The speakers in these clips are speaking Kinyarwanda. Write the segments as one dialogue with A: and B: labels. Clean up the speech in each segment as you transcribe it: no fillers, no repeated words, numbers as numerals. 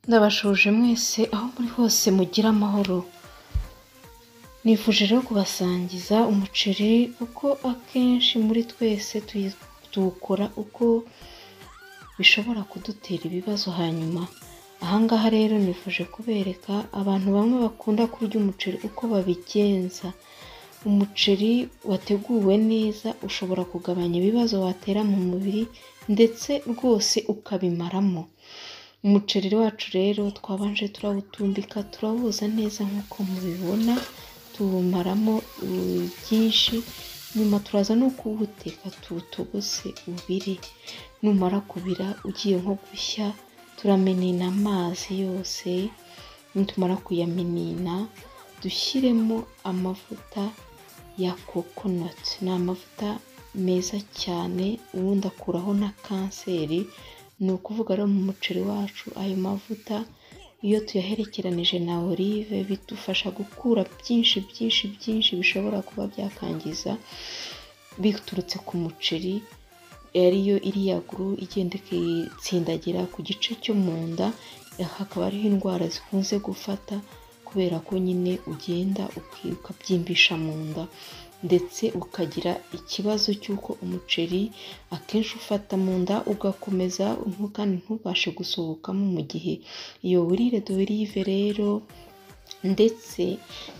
A: Ndabashuje mwese aho muri hose mugira amahoro. Nifuje rero kubasangiza umuceri uko akenshi muri twese tuwukora uko bishobora kudutera ibibazo hanyuma. Ahangaha rero nifuje kubereka abantu bamwe bakunda kurya umuceri uko babigenza. Umuceri wateguwe neza ushobora kugabanya ibibazo watera mu mubiri ndetse rwose ukabimaramo. Umuceri wacu rero twabanje turawutumbika turawuza neza nk'uko mubibona, tuwumaramo byinshi, nyuma turaza no kuwuteka tuwutogose ubire. Numara kubira ugiye nko gushya turamenena amazi yose, nitumara kuyamenena dushyiremo amavuta ya coconut. Ni amavuta meza cyane ubundi akuraho na kanseri. Ni ukuvuga rero mu muceri wacu ayo mavuta iyo tuyaherekeranije na olive bidufasha gukura byinshi bishobora kuba byakangiza biturutse ku muceri, ariyo iriya guru igenda ikitsindagira ku gice cyo mu nda, hakaba ariho indwara zikunze gufata kubera ko nyine ugenda ukabyimbisha mu nda ndetse ukagira ikibazo cy'uko umuceri akenshi ufata mu nda ugakomeza kandi ntubashe gusohokamo mu gihe iyo urire d'olive rero. Ndetse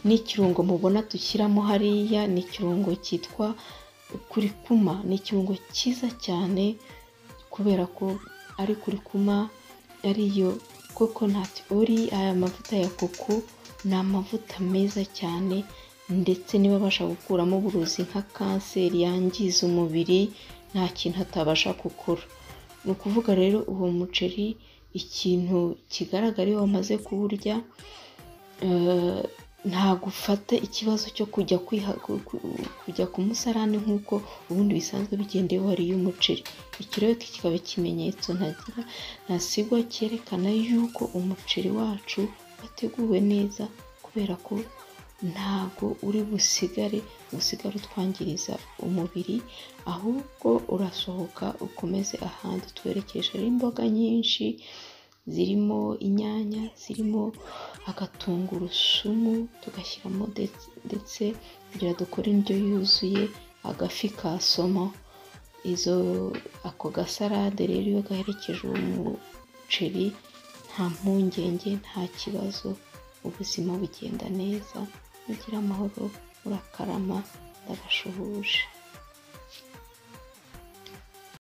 A: n'ikirungo mubona dushyiramo hariya ni ikirungo cyitwa kurikuma. Ni ikirungo cyiza cyane kubera ko ari kurikuma ariyo coconut oil. Aya mavuta ya koko ni amavuta meza cyane ndetse niba abasha gukuramo uburozi nka kanseri yangiza umubiri nta kintu atabasha gukora. Ni ukuvuga rero uwo muceri ikintu kigaragara iyo wamaze kuwurya ntabwo ufata ikibazo cyo kujya ku musarani nk'uko ubundi bisanzwe bigenda iyo wariye umuceri. Iki rero kikaba ikimenyetso ntasigwa cyerekana yuko umuceri wacu wateguwe neza, kubera ko ntabwo uri busigare utwangiriza umubiri, ahubwo urasohoka ukomeze ahandi. Twerekeje imboga nyinshi zirimo inyanya, zirimo agatungurusumu tugashyiramo ndetse kugira dukore indyo yuzuye, agafi ka somo. Ako gasarade rero iyo gaherekeje uwo muceri nta mpungenge, nta kibazo, ubuzima bugenda neza. Mugira amahoro, murakarama, ndabashuhuje.